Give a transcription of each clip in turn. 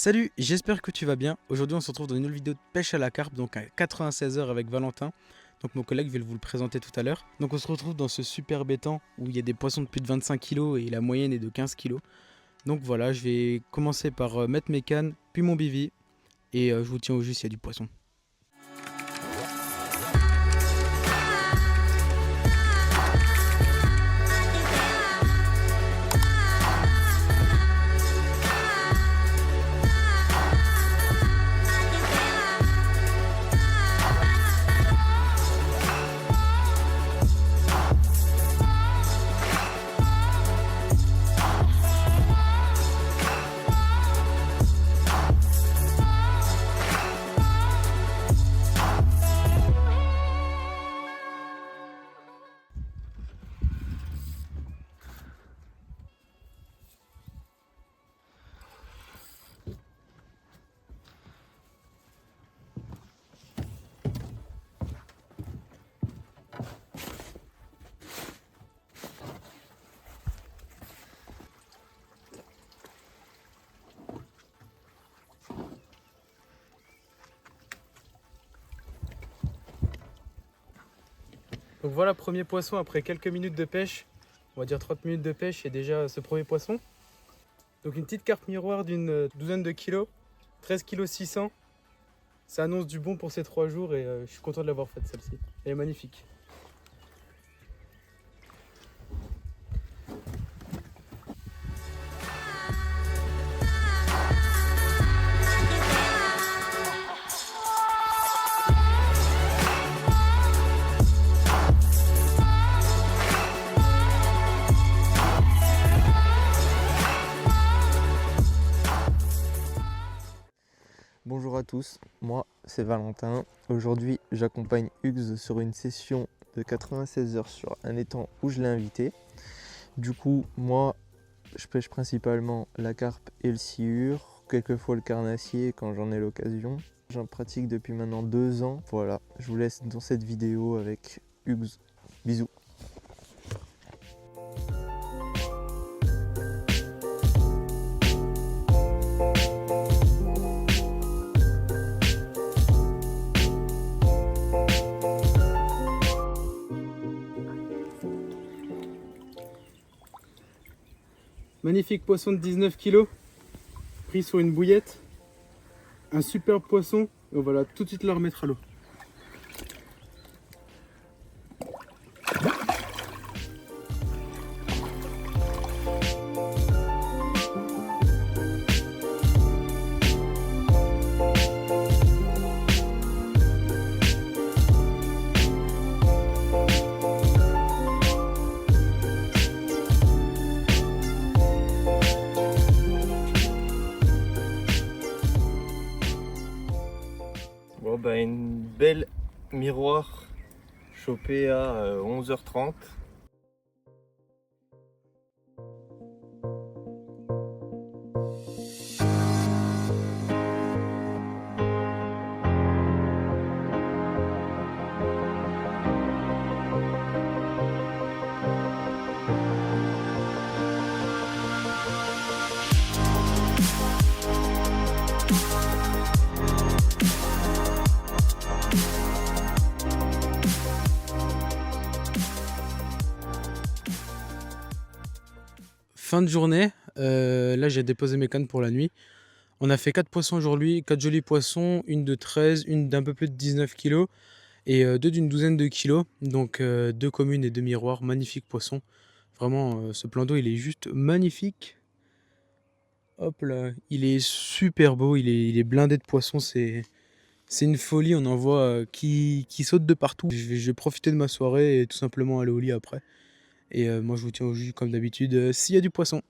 Salut, j'espère que tu vas bien. Aujourd'hui on se retrouve dans une nouvelle vidéo de pêche à la carpe, donc à 96 heures avec Valentin. Donc mon collègue va vous le présenter tout à l'heure. Donc on se retrouve dans ce super étang où il y a des poissons de plus de 25 kg et la moyenne est de 15 kg. Donc voilà, je vais commencer par mettre mes cannes, puis mon bivy et je vous tiens au jus s'il y a du poisson. Donc voilà, premier poisson après quelques minutes de pêche, on va dire 30 minutes de pêche et déjà ce premier poisson. Donc une petite carpe miroir d'une douzaine de kilos, 13 kg 600. Ça annonce du bon pour ces 3 jours et je suis content de l'avoir faite celle-ci. Elle est magnifique. Bonjour à tous, moi c'est Valentin. Aujourd'hui j'accompagne Hugues sur une session de 96 heures sur un étang où je l'ai invité. Du coup moi je pêche principalement la carpe et le sciure, quelquefois le carnassier quand j'en ai l'occasion. J'en pratique depuis maintenant 2 ans. Voilà, je vous laisse dans cette vidéo avec Hugues. Bisous. Magnifique poisson de 19 kg, pris sur une bouillette. Un superbe poisson, et on va là tout de suite le remettre à l'eau. Bon bah une belle miroir chopée à 11h30. Fin de journée, là j'ai déposé mes cannes pour la nuit. On a fait 4 poissons aujourd'hui, 4 jolis poissons, une de 13, une d'un peu plus de 19 kg et 2 d'une douzaine de kilos. Donc 2 communes et 2 miroirs, magnifiques poissons. Vraiment, ce plan d'eau il est juste magnifique. Hop là, il est super beau, il est blindé de poissons, c'est une folie, on en voit qui sautent de partout. Je vais profiter de ma soirée et tout simplement aller au lit après. Et moi je vous tiens au jus comme d'habitude s'il y a du poisson.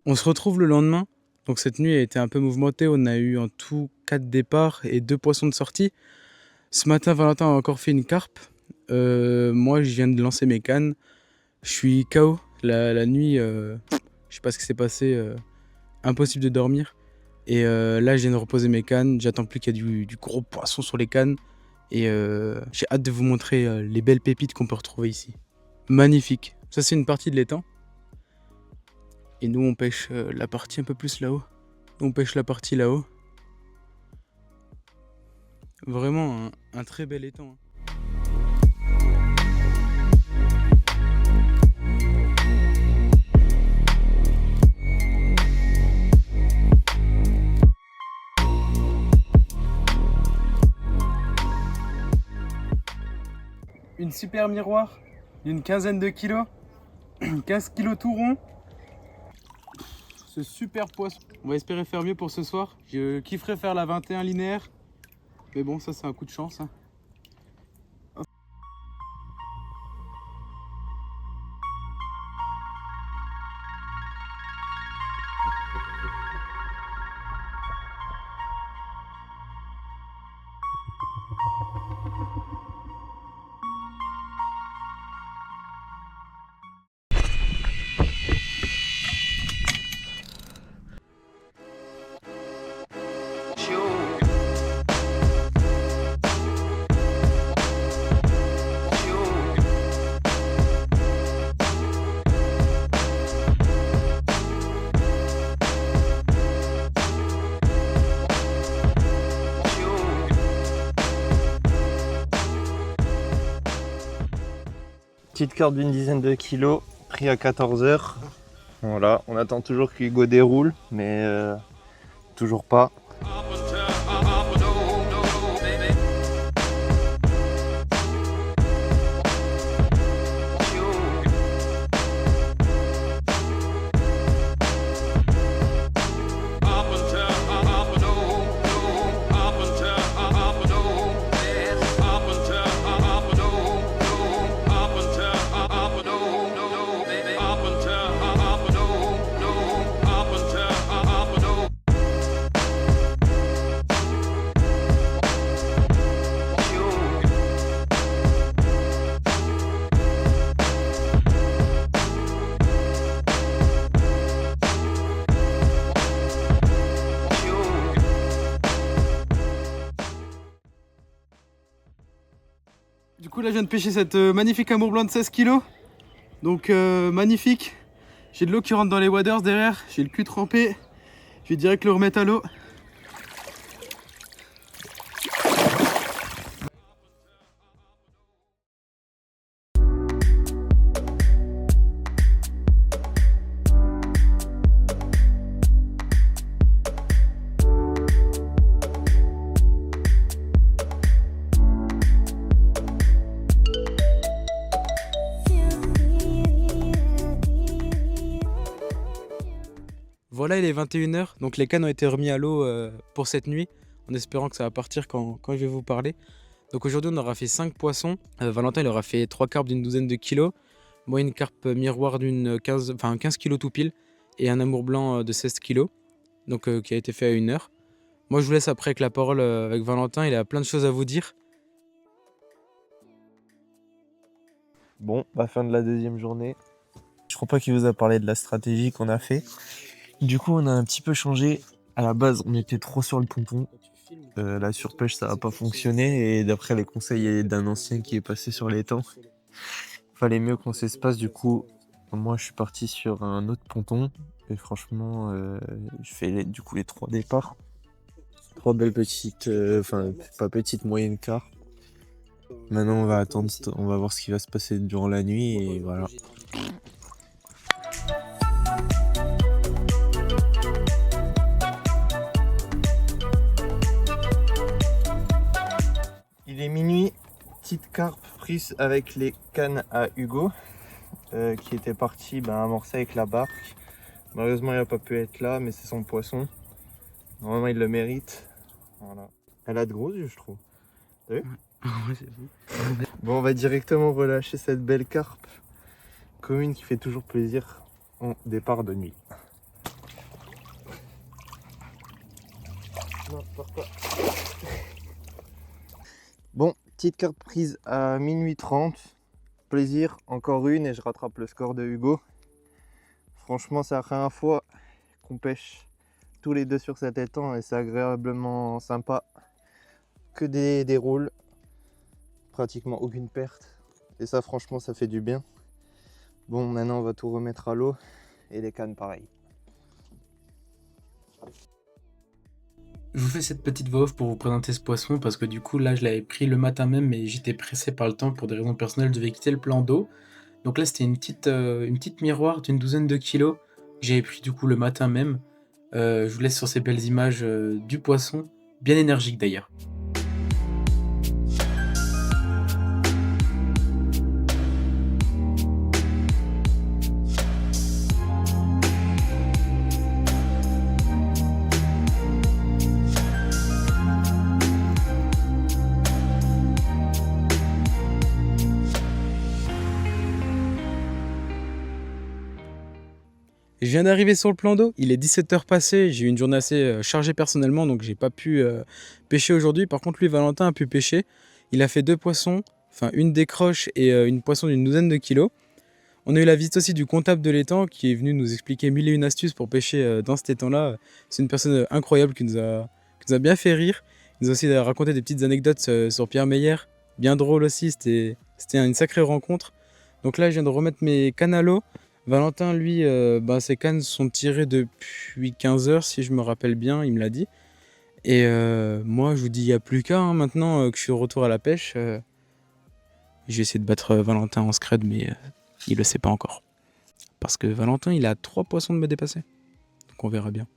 On se retrouve le lendemain. Donc cette nuit a été un peu mouvementée. On a eu en tout 4 départs et 2 poissons de sortie. Ce matin, Valentin a encore fait une carpe. Moi, je viens de lancer mes cannes. Je suis KO. La nuit, je sais pas ce qui s'est passé. impossible de dormir. Et là, je viens de reposer mes cannes. J'attends plus qu'il y ait du gros poisson sur les cannes. Et j'ai hâte de vous montrer les belles pépites qu'on peut retrouver ici. Magnifique. Ça, c'est une partie de l'étang. Et nous, on pêche la partie un peu plus là-haut. On pêche la partie là-haut. Vraiment un très bel étang. Une super miroir d'une quinzaine de kilos, 15 kilos tout rond. Ce super poisson. On va espérer faire mieux pour ce soir. Je kifferais faire la 21 linéaire. Mais bon, ça c'est un coup de chance. Hein. Petite carte d'une dizaine de kilos, pris à 14 h. Voilà, on attend toujours que Hugo déroule, mais toujours pas. Du coup là je viens de pêcher cette magnifique amour blanc de 16 kg. Donc magnifique. J'ai de l'eau qui rentre dans les waders derrière. J'ai le cul trempé. Je vais direct le remettre à l'eau. Voilà, il est 21 h, donc les cannes ont été remis à l'eau pour cette nuit, en espérant que ça va partir quand je vais vous parler. Donc aujourd'hui on aura fait 5 poissons, Valentin il aura fait 3 carpes d'une douzaine de kilos, moi une carpe miroir d'une 15 kilos tout pile, et un amour blanc de 16 kilos, donc qui a été fait à 1 heure. Moi je vous laisse après avec la parole avec Valentin, il a plein de choses à vous dire. Bon, fin de la deuxième journée. Je crois pas qu'il vous a parlé de la stratégie qu'on a fait. Du coup, on a un petit peu changé. À la base, on était trop sur le ponton. La surpêche, ça n'a pas fonctionné. Et d'après les conseils d'un ancien qui est passé sur l'étang, fallait mieux qu'on s'espace. Du coup, moi, je suis parti sur un autre ponton. Et franchement, je fais les 3 départs. 3 belles petites, pas petites, moyennes carpes. Maintenant, on va attendre, on va voir ce qui va se passer durant la nuit. Et voilà. Il est minuit, petite carpe prise avec les cannes à Hugo, qui était parti amorcer avec la barque. Malheureusement, il n'a pas pu être là, mais c'est son poisson. Normalement, il le mérite. Voilà. Elle a de gros yeux, je trouve. T'as vu? Bon, on va directement relâcher cette belle carpe commune qui fait toujours plaisir en départ de nuit. Non, pars pas. Bon, petite carte prise à minuit 30. Plaisir, encore une et je rattrape le score de Hugo. Franchement, c'est la première fois qu'on pêche tous les deux sur cet étang et c'est agréablement sympa. Que des roules, pratiquement aucune perte. Et ça franchement ça fait du bien. Bon, maintenant on va tout remettre à l'eau et les cannes pareil. Je vous fais cette petite voix off pour vous présenter ce poisson parce que du coup là je l'avais pris le matin même mais j'étais pressé par le temps pour des raisons personnelles, je devais quitter le plan d'eau. Donc là c'était une petite miroir d'une douzaine de kilos que j'avais pris du coup le matin même. Je vous laisse sur ces belles images du poisson, bien énergique d'ailleurs. Je viens d'arriver sur le plan d'eau, il est 17h passé, j'ai eu une journée assez chargée personnellement donc j'ai pas pu pêcher aujourd'hui. Par contre lui Valentin a pu pêcher, il a fait 2 poissons, enfin une décroche et une poisson d'une douzaine de kilos. On a eu la visite aussi du comptable de l'étang qui est venu nous expliquer 1000 et une astuces pour pêcher dans cet étang-là. C'est une personne incroyable qui nous a bien fait rire. Il nous a aussi raconté des petites anecdotes sur Pierre Meyer, bien drôle aussi, c'était une sacrée rencontre. Donc là je viens de remettre mes cannes à l'eau. Valentin lui, ses cannes sont tirées depuis 15h si je me rappelle bien, il me l'a dit. Et moi je vous dis il n'y a plus qu'à maintenant que je suis de retour à la pêche. Je vais essayer de battre Valentin en scred mais il le sait pas encore. Parce que Valentin il a 3 poissons de me dépasser. Donc on verra bien.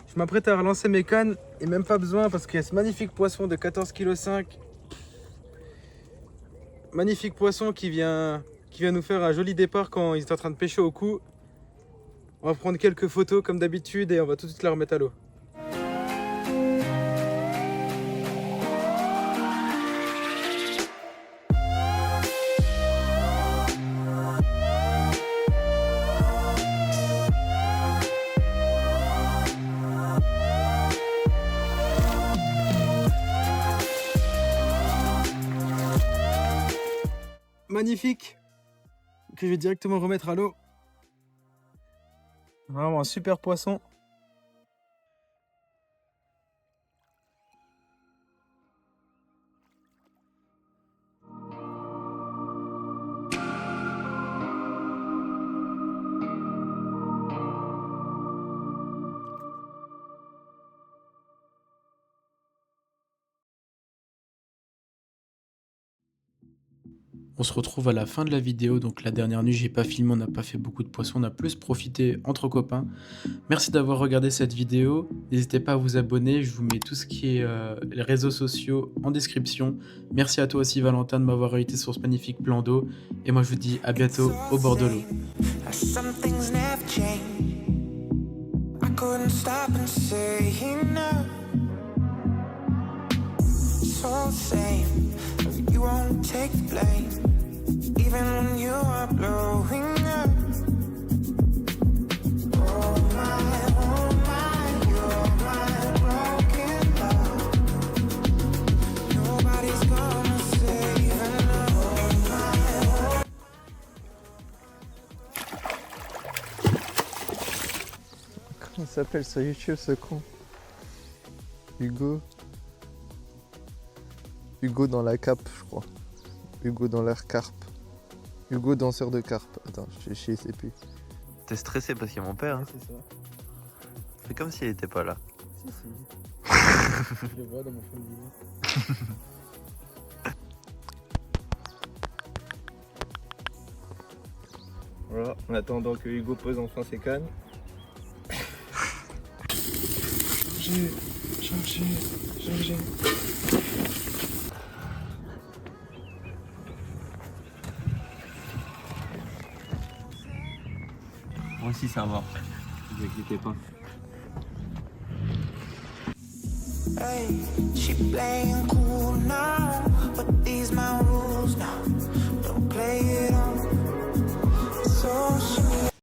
Je m'apprête à relancer mes cannes et même pas besoin parce qu'il y a ce magnifique poisson de 14,5 kg. Magnifique poisson qui vient nous faire un joli départ quand il est en train de pêcher au cou. On va prendre quelques photos comme d'habitude et on va tout de suite la remettre à l'eau. Magnifique, que je vais directement remettre à l'eau. Vraiment un super poisson. On se retrouve à la fin de la vidéo, donc la dernière nuit j'ai pas filmé, on n'a pas fait beaucoup de poissons, on a plus profité entre copains. Merci d'avoir regardé cette vidéo, n'hésitez pas à vous abonner, je vous mets tout ce qui est les réseaux sociaux en description. Merci à toi aussi Valentin de m'avoir invité sur ce magnifique plan d'eau, et moi je vous dis à bientôt au bord de l'eau. You won't take the blame, even when you are blowing up. Oh my, you're my broken love. Nobody's gonna save enough. Comment il s'appelle sur YouTube ce con? Hugo dans la cape, je crois. Hugo dans l'air carpe. Hugo danseur de carpe. Attends, je sais plus. T'es stressé parce qu'il y a mon père, hein? C'est ça. C'est comme s'il était pas là. Si. Je le vois dans mon fond de vidéo. Voilà, en attendant que Hugo pose enfin ses cannes. Changer. Moi aussi ça va. Ne vous inquiétez pas. Hey, she playing cool now, but these my rules now.